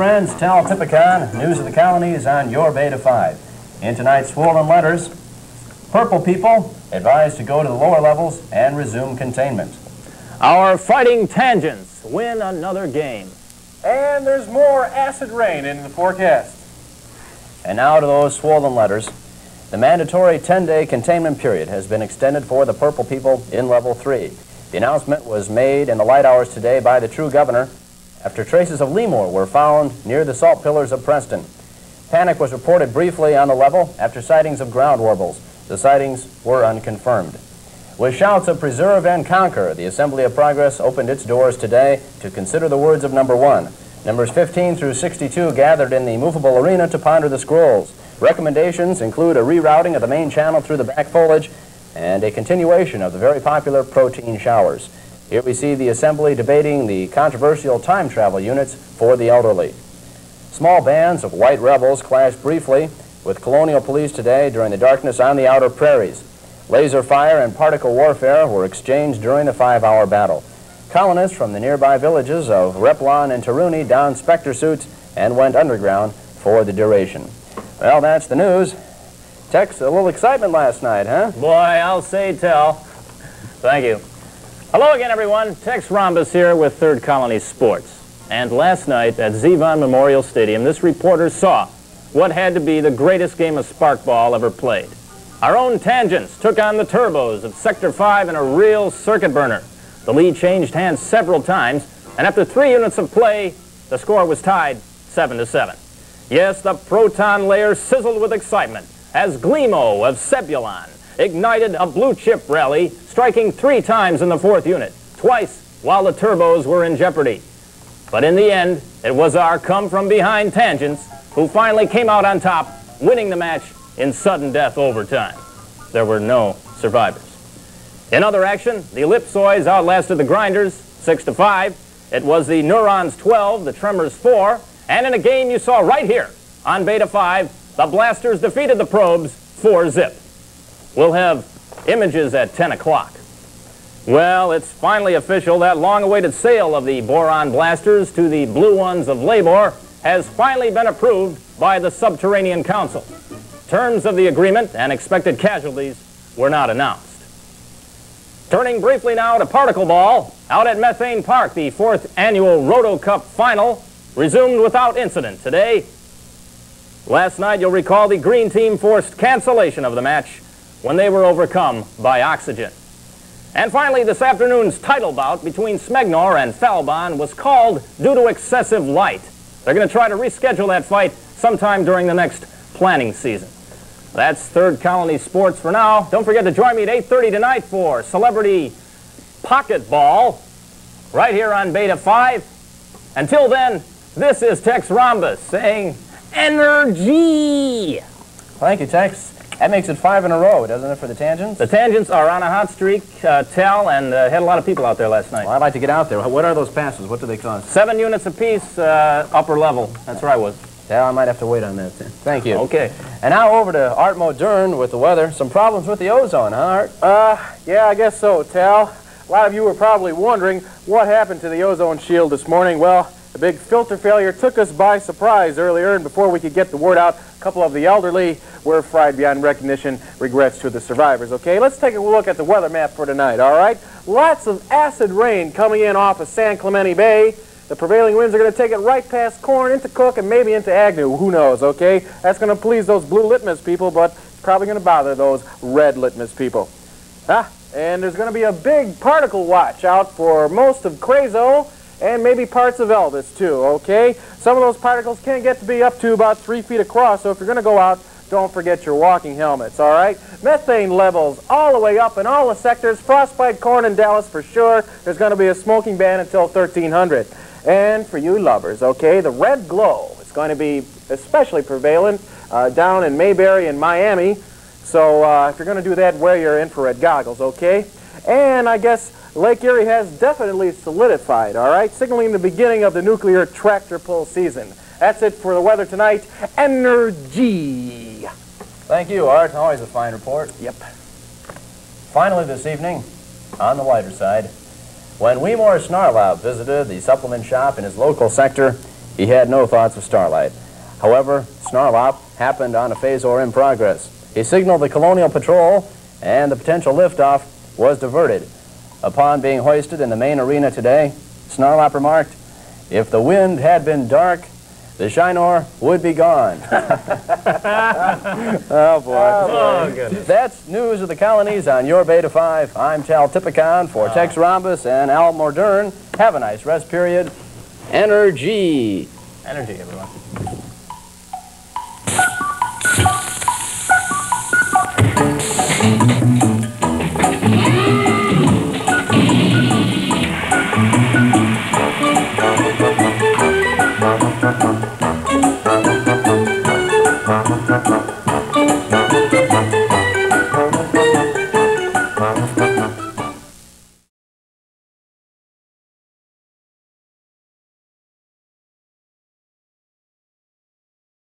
friends, Tal Typicon, News of the Colonies on your Beta 5. In tonight's Swollen Letters, Purple people advised to go to the lower levels and resume containment. Our Fighting Tangents win another game. And there's more acid rain in the forecast. And now to those Swollen Letters. The mandatory 10-day containment period has been extended for the Purple people in Level 3. The announcement was made in the light hours today by the true governor after traces of lemur were found near the salt pillars of Preston. Panic was reported briefly on the level after sightings of ground warbles. The sightings were unconfirmed. With shouts of preserve and conquer, the Assembly of Progress opened its doors today to consider the words of number 1. Numbers 15 through 62 gathered in the movable arena to ponder the scrolls. Recommendations include a rerouting of the main channel through the back foliage and a continuation of the very popular protein showers. Here we see the Assembly debating the controversial time travel units for the elderly. Small bands of white rebels clashed briefly with colonial police today during the darkness on the outer prairies. Laser fire and particle warfare were exchanged during the 5-hour battle. Colonists from the nearby villages of Replon and Taruni donned Spectre suits and went underground for the duration. Well, that's the news. Tex, a little excitement last night, huh? Boy, I'll say tell. Thank you. Hello again, everyone. Tex Rhombus here with Third Colony Sports. And last night at Zevon Memorial Stadium, this reporter saw what had to be the greatest game of sparkball ever played. Our own Tangents took on the Turbos of Sector 5 in a real circuit burner. The lead changed hands several times, and after 3 units of play, the score was tied 7-7. Yes, the proton layer sizzled with excitement as Glimo of Sebulon ignited a blue chip rally, striking 3 times in the 4th unit, twice while the Turbos were in jeopardy. But in the end, it was our come-from-behind Tangents who finally came out on top, winning the match in sudden death overtime. There were no survivors. In other action, the Ellipsoids outlasted the Grinders 6-5. It was the Neurons 12, the Tremors 4, and in a game you saw right here on Beta 5, the Blasters defeated the Probes 4-zip. We'll have images at 10 o'clock. Well, it's finally official. That long-awaited sale of the Boron Blasters to the Blue Ones of Labor has finally been approved by the Subterranean Council. Terms of the agreement and expected casualties were not announced. Turning briefly now to Particle Ball, out at Methane Park, the 4th annual Roto Cup final resumed without incident today. Last night, you'll recall the green team forced cancellation of the match when they were overcome by oxygen. And finally, this afternoon's title bout between Smegnor and Falbon was called due to excessive light. They're going to try to reschedule that fight sometime during the next planning season. That's Third Colony Sports for now. Don't forget to join me at 8:30 tonight for Celebrity Pocket Ball right here on Beta 5. Until then, this is Tex Rhombus saying, energy! Thank you, Tex. That makes it 5 in a row, doesn't it, for the Tangents? The Tangents are on a hot streak, Tal, and had a lot of people out there last night. Well, I'd like to get out there. What are those passes? What do they cost? 7 units apiece, upper level. That's where I was. Yeah, I might have to wait on that. Thank you. Okay. And now over to Art Modern with the weather. Some problems with the ozone, huh, Art? Yeah, I guess so, Tal. A lot of you were probably wondering what happened to the ozone shield this morning. Well, the big filter failure took us by surprise earlier, and before we could get the word out, a couple of the elderly were fried beyond recognition. Regrets to the survivors, okay? Let's take a look at the weather map for tonight, all right? Lots of acid rain coming in off of San Clemente Bay. The prevailing winds are going to take it right past Corn, into Cook, and maybe into Agnew. Who knows, okay? That's going to please those blue litmus people, but it's probably going to bother those red litmus people. And there's going to be a big particle watch out for most of Crazo and maybe parts of Elvis, too, okay? Some of those particles can get to be up to about 3 feet across, so if you're going to go out, don't forget your walking helmets, all right? Methane levels all the way up in all the sectors. Frostbite, Corn, and Dallas for sure. There's going to be a smoking ban until 1300. And for you lovers, okay, the red glow is going to be especially prevalent down in Mayberry and Miami. So if you're going to do that, wear your infrared goggles, okay? And I guess Lake Erie has definitely solidified, all right, signaling the beginning of the nuclear tractor pull season. That's it for the weather tonight. Energy! Thank you, Art. Always a fine report. Yep. Finally this evening, on the lighter side, when Weemore Snarlop visited the supplement shop in his local sector, He had no thoughts of starlight. However, snarlop happened on a phasor in progress. He signaled the Colonial Patrol, and the potential liftoff was diverted. Upon being hoisted in the main arena today, Snarlop remarked, "If the wind had been dark, the Shinor would be gone." Oh, boy. Oh, goodness. That's news of the colonies on your Beta 5. I'm Tal Tipicon for Tex Rhombus and Al Mordern. Have a nice rest period. Energy. Energy, everyone. Thank you.